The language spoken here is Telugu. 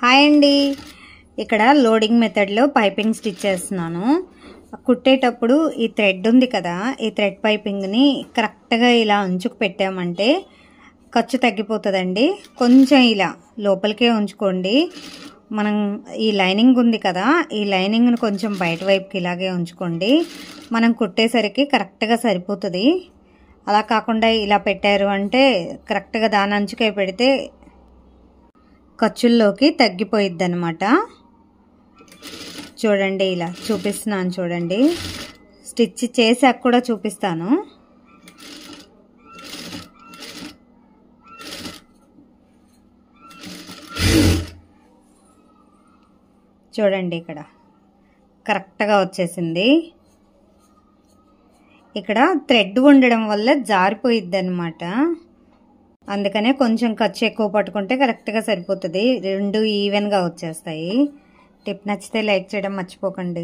హాయ్ అండి, ఇక్కడ లోడింగ్ మెథడ్లో పైపింగ్ స్టిచ్ చేస్తున్నాను. కుట్టేటప్పుడు ఈ థ్రెడ్ ఉంది కదా, ఈ థ్రెడ్ పైపింగ్ని కరెక్ట్గా ఇలా ఉంచుకు పెట్టామంటే ఖర్చు తగ్గిపోతుందండి. కొంచెం ఇలా లోపలికే ఉంచుకోండి. మనం ఈ లైనింగ్ ఉంది కదా, ఈ లైనింగ్ని కొంచెం బయట వైపుకి ఇలాగే ఉంచుకోండి. మనం కుట్టేసరికి కరెక్ట్గా సరిపోతుంది. అలా కాకుండా ఇలా పెట్టారు అంటే కరెక్ట్గా దాని అంచుకే పెడితే ఖర్చుల్లోకి తగ్గిపోయిద్ది అనమాట. చూడండి, ఇలా చూపిస్తున్నాను చూడండి. స్టిచ్ చేసాక కూడా చూపిస్తాను. చూడండి, ఇక్కడ కరెక్ట్గా వచ్చేసింది. ఇక్కడ థ్రెడ్ ఉండడం వల్ల జారిపోయిద్ది అనమాట. అందుకనే కొంచెం ఖర్చు ఎక్కువ పట్టుకుంటే కరెక్ట్గా సరిపోతుంది. రెండు ఈవెన్గా వచ్చేస్తాయి. టిప్ నచ్చితే లైక్ చేయడం మర్చిపోకండి.